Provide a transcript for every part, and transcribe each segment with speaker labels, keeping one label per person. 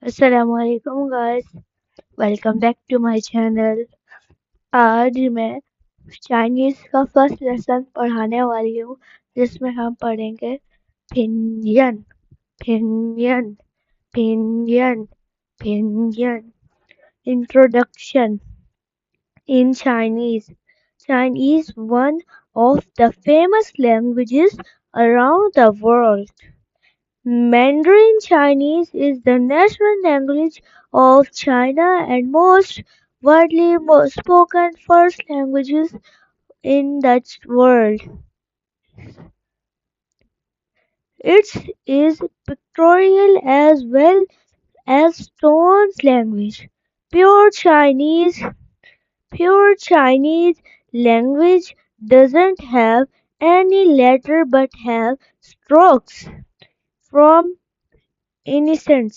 Speaker 1: Assalamualaikum guys, welcome back to my channel। आज मैं Chinese का फर्स्ट लेसन पढ़ाने वाली हूँ जिसमें हम पढ़ेंगे पिनयन पिनयन पिनयन पिनयन। Introduction। In Chinese one of the famous languages around the world. Mandarin Chinese is the national language of China and most widely spoken first languages in the world. It is pictorial as well as Stone's language. Pure Chinese language doesn't have any letter but have strokes from innocence.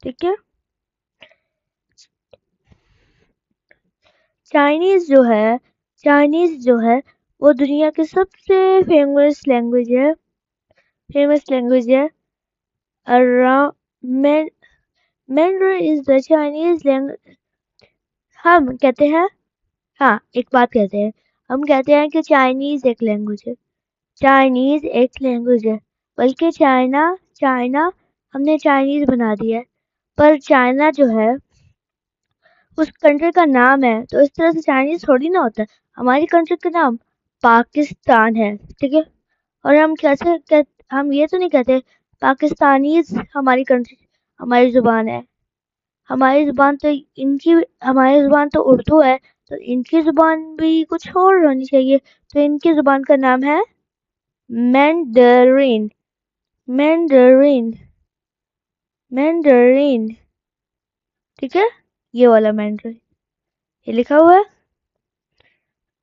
Speaker 1: ठीक है। Chinese जो है वो दुनिया की सबसे famous language है। Around mandarin is the Chinese language. हम कहते हैं, हाँ एक बात कहते हैं, हम कहते हैं कि चाइनीज एक लैंग्वेज है। चाइनीज एक लैंग्वेज है, बल्कि चाइना हमने चाइनीज बना दिया है। पर चाइना जो है उस कंट्री का नाम है, तो इस तरह से चाइनीज थोड़ी ना होता है। हमारी कंट्री का नाम पाकिस्तान है, ठीक है। और हम ये तो नहीं कहते पाकिस्तानीज हमारी जुबान है। हमारी जुबान तो उर्दू है, तो इनकी जुबान भी कुछ और होनी चाहिए। तो इनकी जुबान का नाम है मैंडरीन। मैंडरीन मैंडरीन ठीक है, ये वाला मैंडरीन, ये लिखा हुआ है।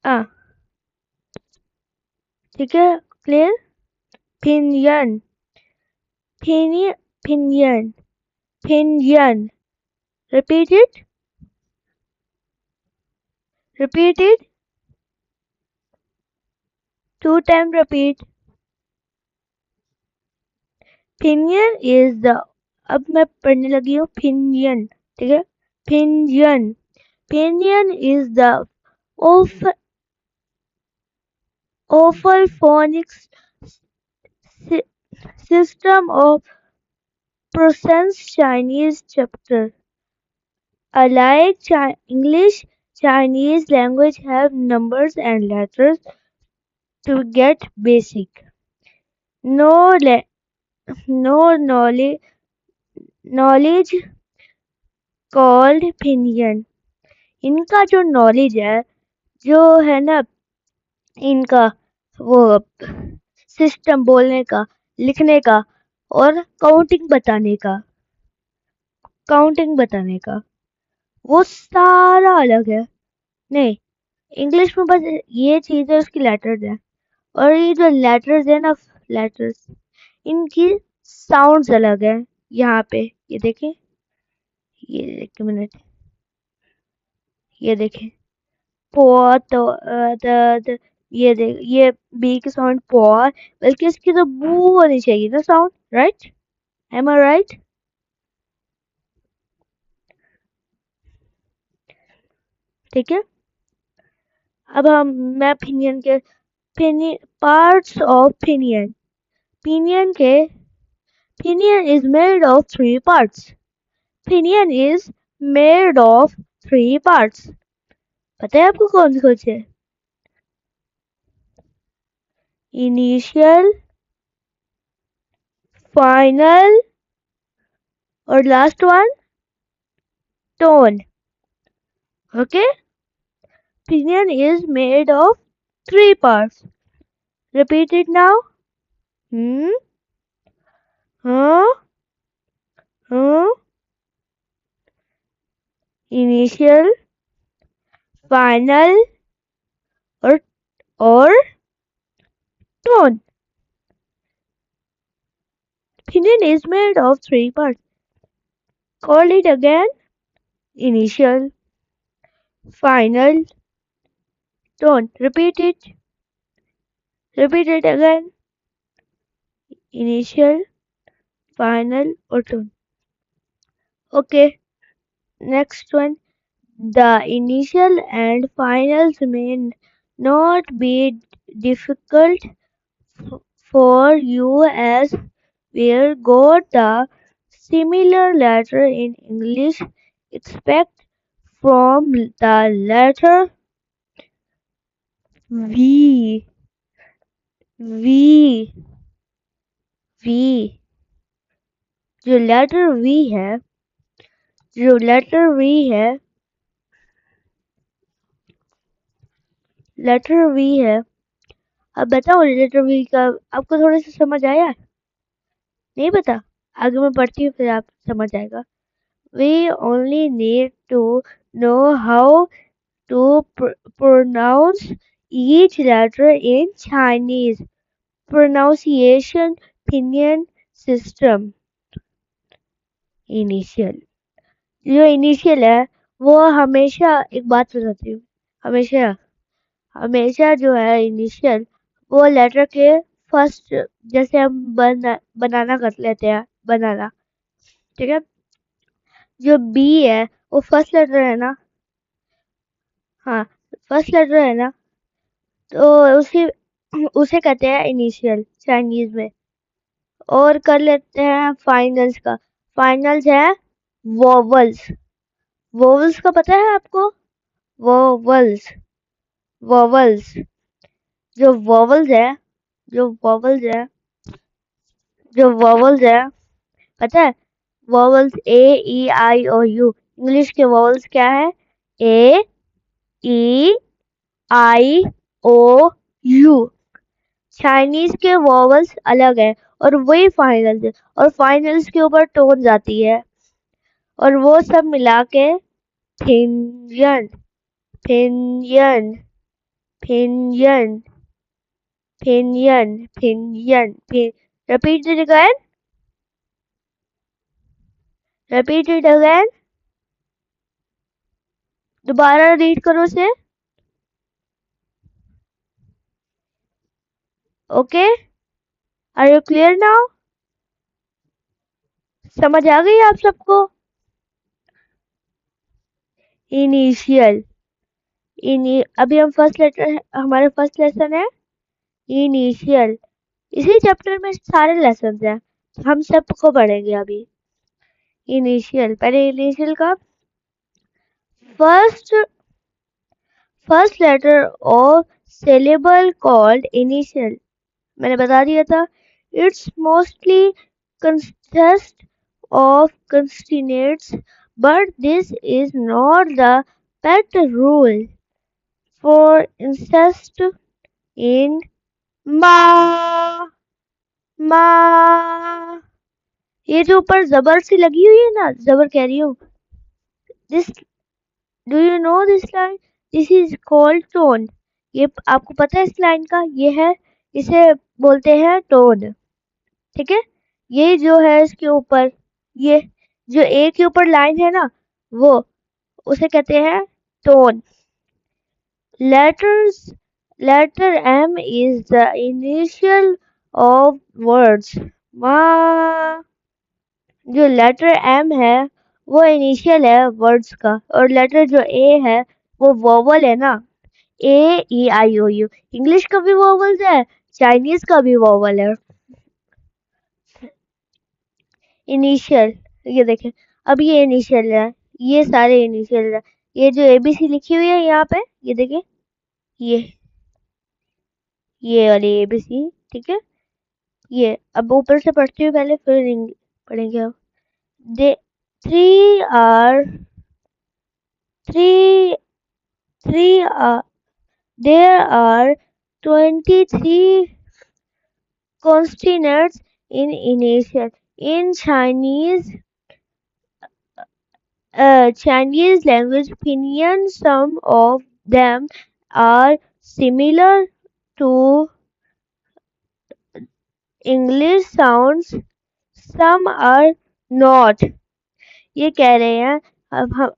Speaker 1: हाँ ठीक है, clear. पिनयन पिनयन पिनयन। Repeat it. Repeat it. 2 times repeat. Pinyin is the, अब मैं पढ़ने लगी हूँ पिनियन, ठीक है। Pinion pinion is the awful phonics system of Process Chinese chapter. Unlike English, Chinese language have numbers and letters to get basic. No knowledge called opinion। इनका जो knowledge है, जो है ना इनका वो सिस्टम बोलने का, लिखने का और काउंटिंग बताने का वो सारा अलग है। नहीं, इंग्लिश में बस ये चीज है, उसकी लेटर्स है। और ये जो लेटर्स है ना, लेटर्स, इनकी साउंड्स अलग है। यहाँ पे ये देखें, ये एक मिनट, ये देखें पॉ तो ये बी की साउंड पॉ, बल्कि इसकी तो बू होनी चाहिए ना साउंड, राइट? एम आई राइट? ठीक है। अब मैं parts of pinion. Pinion is made of 3 parts. Pinion is made of 3 parts. पता है आपको कौन से है? इनिशियल, फाइनल और last one tone. Okay, pinion is made of 3 parts. Repeat it now. Huh? Initial, final और tone. Pigeon is made of 3 parts. Call it again. Initial, final, tone. Repeat it. Repeat it again. Initial, final or tone. Okay, next one. The initial and finals may not be difficult for you as we got the similar letter in English. Expect from the letter V, V, V. जो letter V है, जो letter V है, letter V है। अब बताओ letter V का आपको थोड़ा सा समझ आया? नहीं पता? आगे मैं पढ़ती हूँ फिर आप समझ आएगा। We only need to know how to pronounce each letter in Chinese pronunciation pinyin system. Initial, जो इनिशियल है वो हमेशा, एक बात बताती हूँ, हमेशा हमेशा जो है इनिशियल वो लेटर के फर्स्ट, जैसे हम बनाना कर लेते हैं, बनाना, ठीक है। जो बी है वो फर्स्ट लेटर है ना, हाँ फर्स्ट लेटर है ना, तो उसे उसे कहते हैं इनिशियल चाइनीज में। और कर लेते हैं फाइनल्स का। फाइनल्स है वोवल्स। वोवल्स का पता है आपको? वोवल्स, वोवल्स, जो वोवल्स है, जो वोवल्स है, जो वोवल्स है, पता है? Vowels A E I O U. English के वोवल्स क्या है? A E I O U. Chinese के वोवल्स अलग है और वही फाइनल्स है, और फाइनल्स के ऊपर टोन जाती है, और वो सब मिला के pinyin, pinyin, pinyin, pinyin, pinyin, repeat it again, repeat it again, दोबारा रीड करो उसे। Okay, are you clear now? समझ आ गई आप सबको? इनिशियल, अभी हम फर्स्ट लेटर, हमारे फर्स्ट लेसन है इनिशियल। इसी चैप्टर में सारे लेसन हैं, हम सबको पढ़ेंगे अभी। इनिशियल, पहले इनिशियल का first first letter of syllable called initial, मैंने बता दिया था। It's mostly consist of consonants, but this is not the pet rule. For instance, in ma, ma, ये जो ऊपर जबर सी लगी हुई है ना, जबर कह रही हूँ, this, do you know this line? This is called tone. ये आपको पता है इस लाइन का? ये है, इसे बोलते हैं टोन, ठीक है। ये जो है इसके ऊपर, ये जो ए के ऊपर लाइन है ना, वो उसे कहते हैं tone. Letters, letter M is the initial of words. माँ, जो लेटर एम है वो इनिशियल है वर्ड्स का, और लेटर जो ए है वो वोवल है ना, ए E I O U. English का भी वोवल्स है, चाइनीज का भी वोवल है। इनिशियल, ये देखें, अब ये इनिशियल है, ये सारे इनिशियल है। ये जो एबीसी लिखी हुई है यहाँ पे, ये देखें, ये वाली एबीसी, ठीक है। ये अब ऊपर से पढ़ती हूँ पहले, फिर पढ़ेंगे हम। They three are three three there are 23 consonants in initial. In Chinese language, pinyin, some of them are similar to English sounds, some are not. ये कह रहे हैं अब हम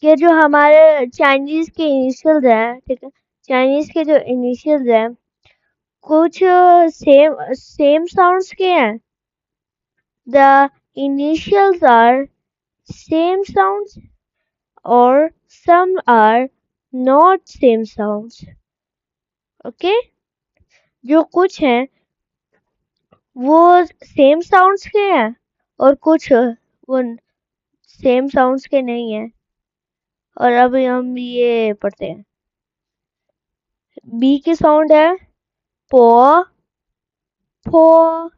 Speaker 1: कि जो हमारे चाइनीज के इनिशियल्स हैं, ठीक है, चाइनीज के जो इनिशियल्स हैं कुछ सेम सेम साउंड्स के हैं, The initials are same sounds or some are not same sounds. Okay? जो कुछ हैं वो सेम साउंड्स के हैं और कुछ वो सेम साउंड्स के नहीं है। और अब हम ये पढ़ते हैं। बी की साउंड है पो, फो।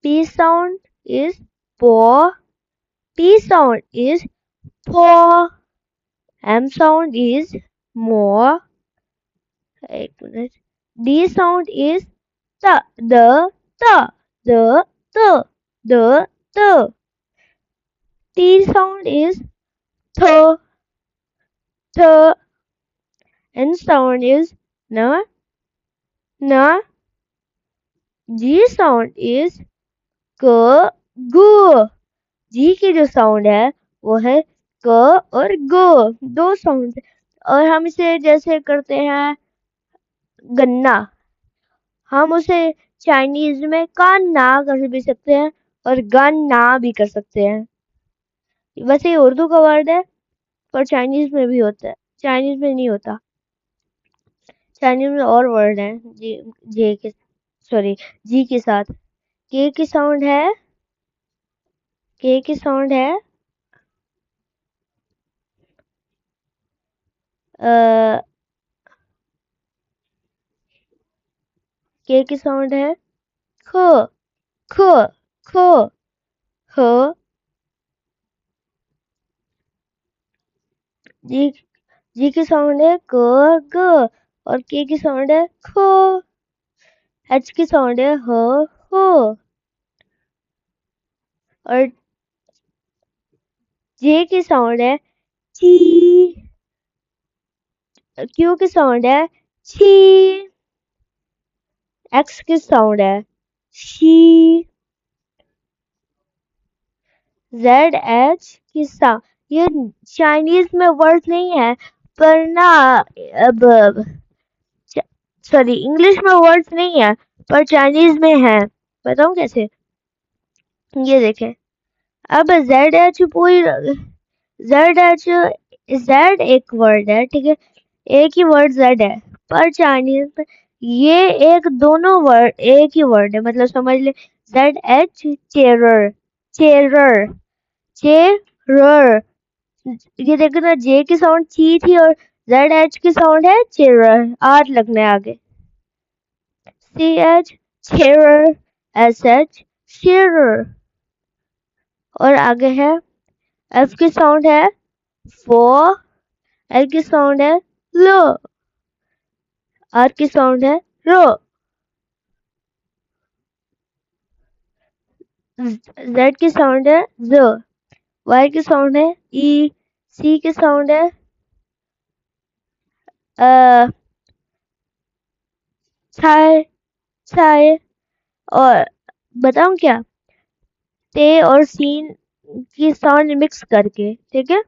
Speaker 1: पी साउंड इज पो, टी साउंड इज फो, एम साउंड इज मो। एक मिनट। डी साउंड इज त, द, त, द, त, द, त। टी साउंड इज थ, थ। एन साउंड इज न, न। जी साउंड इज क, ग। जी की जो साउंड है वो है क और ग, दो साउंड। और हम इसे जैसे करते हैं गन्ना, हम उसे चाइनीज में कान्ना कर भी सकते हैं और गन्ना भी कर सकते हैं। वैसे ये उर्दू का वर्ड है पर चाइनीज में भी होता है, चाइनीज में नहीं होता। चाइनीज में और वर्ड है जी, जे के सॉरी जी के साथ। के की साउंड है, के की साउंड है के की साउंड है ख, ख, ख, ह। जी, जी की साउंड है क, ग। और के की साउंड है ख। एच की साउंड है ह, हो। और जे की साउंड है ची। क्यू की साउंड है छी। एक्स की साउंड है शी। जेड एच की साउंड, ये चाइनीज में वर्ड नहीं है पर ना, अब सॉरी इंग्लिश में वर्ड्स नहीं है पर चाइनीज में है। बताऊं कैसे? ये देखें। अब जेड एच पूरी, जेड एच, जेड एक वर्ड है, ठीक है, एक ही वर्ड जेड है पर चाइनीज में ये एक दोनों वर्ड एक ही वर्ड है। मतलब समझ ले जेड एच चेरर, चेरर, चेरर। ये देखो ना, जे की साउंड ची थी और जेड एच की साउंड है चेरर, आर लगना है आगे। सी एच चेरर, एस एच शेरर। और आगे है एफ की साउंड है फो, एल की साउंड है लो, आर की साउंड है रो, जेड की साउंड है ज, वाई की साउंड है ई, सी की साउंड है छाए, छाए। और बताऊं क्या, ते और सीन की साउंड मिक्स करके, ठीक है,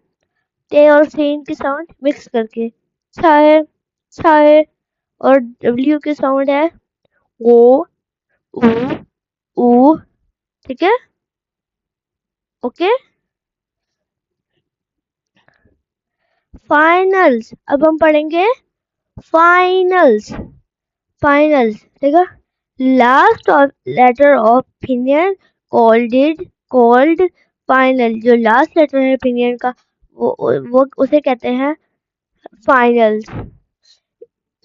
Speaker 1: ते और सीन की साउंड मिक्स करके छाए, छाए। और डब्ल्यू की साउंड है ओ, ऊ, ऊ। ठीक है, ओके। फाइनल्स, अब हम पढ़ेंगे फाइनल्स, फाइनल्स, ठीक है। Last of letter of opinion called it, called final. जो लास्ट लेटर है ओपिनियन का वो उसे कहते हैं finals.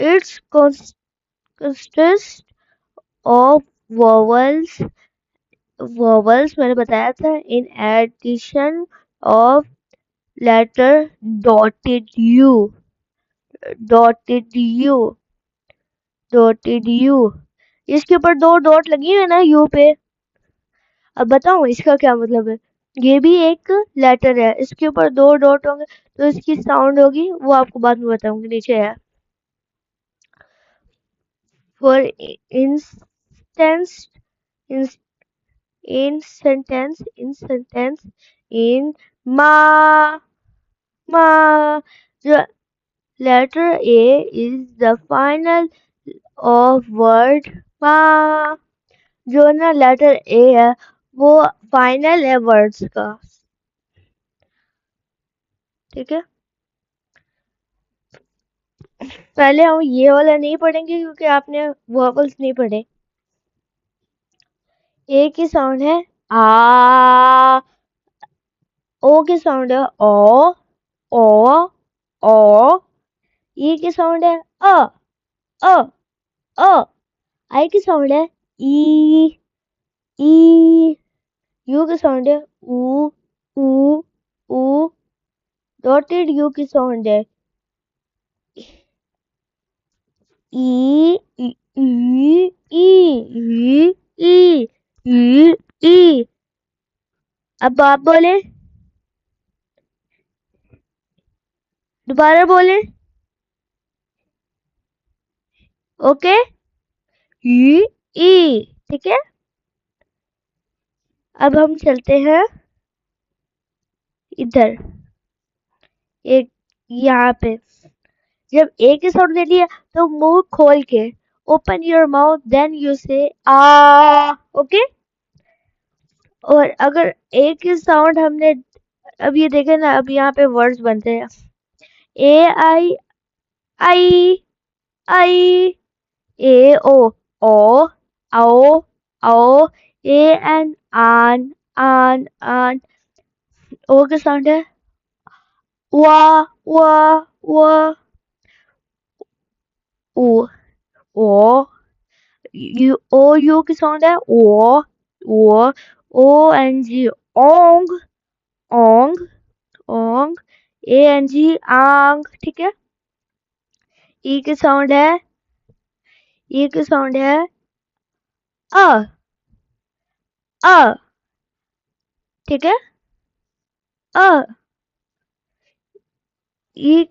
Speaker 1: It's consist of vowels, vowels मैंने बताया था, in addition of letter dotted U, dotted U, dotted U. इसके ऊपर दो डॉट लगी है ना यू पे। अब बताओ इसका क्या मतलब है। ये भी एक लेटर है, इसके ऊपर दो डॉट होंगे तो इसकी साउंड होगी, वो आपको बाद में बताऊंगी, नीचे है। For instance, in sentence, in sentence, in ma, ma. The letter A is the final of word ma. जो ना लेटर ए है वो फाइनल है वर्ड्स का, ठीक है। पहले हम ये वाला नहीं पढ़ेंगे क्योंकि आपने वोवल्स नहीं पढ़े। ए की साउंड है आ, ओ की साउंड है ओ ओ, ई की साउंड है अ अ, आई की साउंड है ई ई, यू की साउंड है ऊ ऊ ऊ, डॉटेड यू की साउंड है ई ई ई ई ई ई ई। अब आप बोले, दोबारा बोले, ओके, ई ई, ठीक है। अब हम चलते हैं इधर, एक यहाँ पे। जब ए की साउंड दे दिया तो मुंह खोल के open your mouth, then you say आ, ओके। और अगर ए की साउंड हमने, अब ये देखे ना, अब यहाँ पे वर्ड्स बनते हैं ए आई आई आई, ए ओ ओ आओ आओ, ए एन आन आन आन, ओ का साउंड है वा वा वा, ओ ओ, यू ओ यू की साउंड है ओ O N G Onge Onge Onge, A N G आंग, ठीक है। ई की साउंड है, ई की साउंड है अ अ, ठीक है। अ, ई,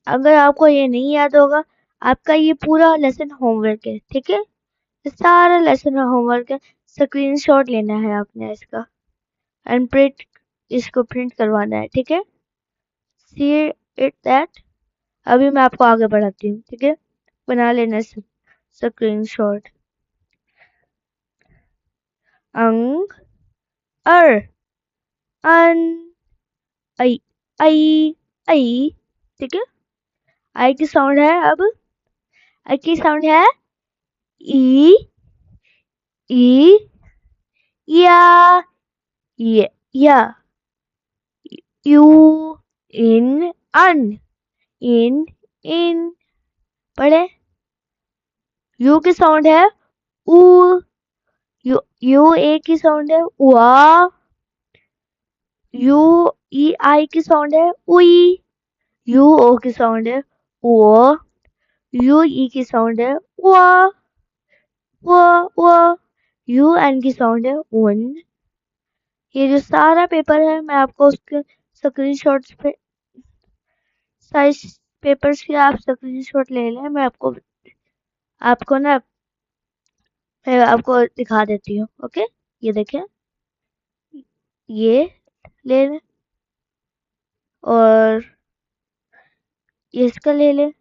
Speaker 1: अगर आपको ये नहीं याद होगा, आपका ये पूरा लेसन होमवर्क है, ठीक है। ये सारा लेसन होमवर्क है, स्क्रीनशॉट लेना है आपने इसका एंड प्रिंट, इसको प्रिंट करवाना है, ठीक है। See it that. अभी मैं आपको आगे बढ़ाती हूँ, ठीक है। बना लेना स्क्रीनशॉट। अंग अर अन आई आई आई, ठीक है। आई की साउंड है, अब आई की साउंड है ई ई, या ये, या, यू, इन अन, इन पढ़े। यू की साउंड है ऊ, यू ए की साउंड है उआ, यू ई आई की साउंड है उई, यू ओ की साउंड है ओ, यू ई की साउंड है वा वा वा, यू एन की साउंड है उन। ये जो सारा पेपर है मैं आपको उसके स्क्रीनशॉट्स पे, साइज पेपर्स के आप स्क्रीनशॉट ले लें। मैं आपको आपको ना, मैं आपको दिखा देती हूँ, ओके। ये देखें, ये ले लें और ये इसका ले लें,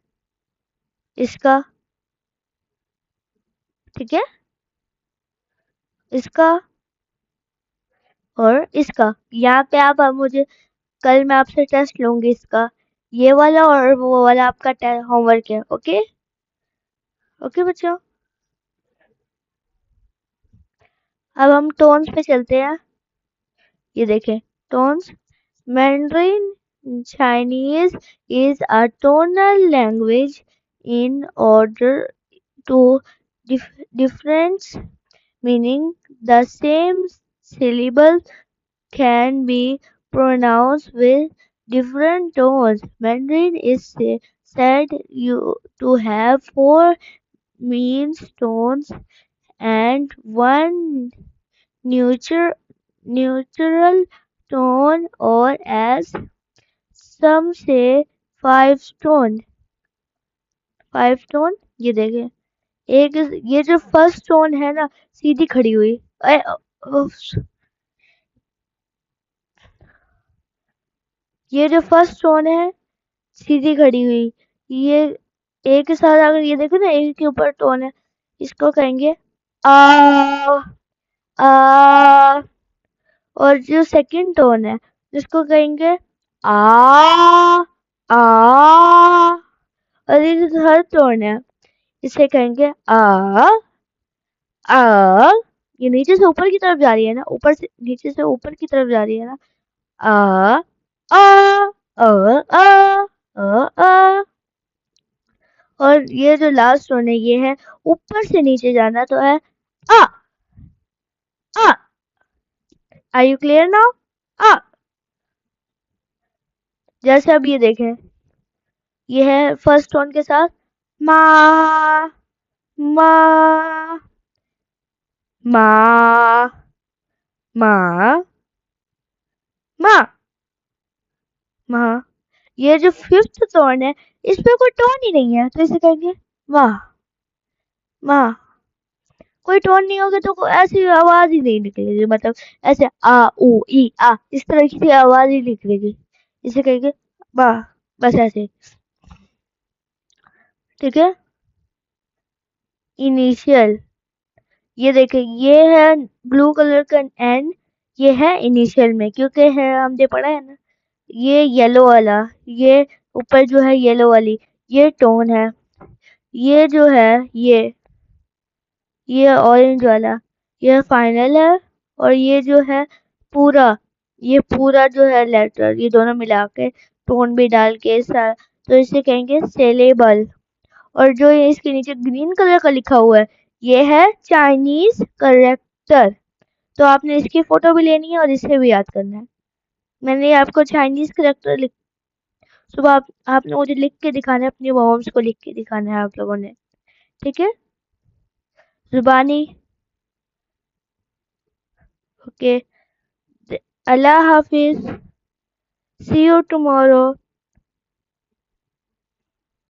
Speaker 1: इसका, ठीक है, इसका और इसका। यहाँ पे आप मुझे, कल मैं आपसे टेस्ट लूंगी इसका, ये वाला और वो वाला आपका होमवर्क है, ओके। ओके बच्चों, अब हम टोन्स पे चलते हैं। ये देखें tones. Mandarin Chinese is a tonal language in order to difference meaning. The same syllable can be pronounced with different tones. Mandarin is said to have four mean tones and one neutral tone, or as some say five tone. ये देखें, एक ये जो first tone है ना, सीधी खड़ी हुई, ये जो फर्स्ट टोन है सीधी खड़ी हुई, ये एक के साथ अगर ये देखो ना, एक के ऊपर टोन है, इसको कहेंगे आ आ, और जो सेकंड टोन है जिसको कहेंगे आ आ, और ये जो थर्ड टोन है इसे कहेंगे आ। ये नीचे से ऊपर की तरफ जा रही है ना, ऊपर से नीचे से ऊपर की तरफ जा रही है ना। आ आ आ आ। और ये जो लास्ट टोन है ये है ऊपर से नीचे जाना, तो है आ आ। Are you clear now? आ। जैसे अब ये देखें, ये है फर्स्ट टोन के साथ मा मा मा मा मा मा। ये जो फिफ्थ टोन है इसमें कोई टोन ही नहीं है, तो इसे कहेंगे वाह वाह। कोई टोन नहीं होगा तो ऐसी आवाज ही नहीं निकलेगी, मतलब ऐसे आ उ ई आ इस तरह की आवाज ही निकलेगी। इसे कहेंगे वाह, बस ऐसे। ठीक है। इनिशियल, ये देखें ये है ब्लू कलर का एन, ये है इनिशियल में, क्योंकि है हमने पढ़ा है ना, ये येलो वाला, ये ऊपर जो है येलो वाली ये टोन है, ये जो है ये ऑरेंज वाला ये फाइनल है, और ये जो है पूरा, ये पूरा जो है लेटर, ये दोनों मिला के टोन भी डाल के तो इसे कहेंगे सेलेबल। और जो ये इसके नीचे ग्रीन कलर का लिखा हुआ है ये है चाइनीज करेक्टर। तो आपने इसकी फोटो भी लेनी है और इसे भी याद करना है। मैंने आपको चाइनीज करेक्टर सुबह आपने मुझे लिख के दिखाना है, अपनी मॉम्स को लिख के दिखाना है आप लोगों ने। ठीक है। जुबानी। ओके। अल्लाह हाफिज। See you tomorrow.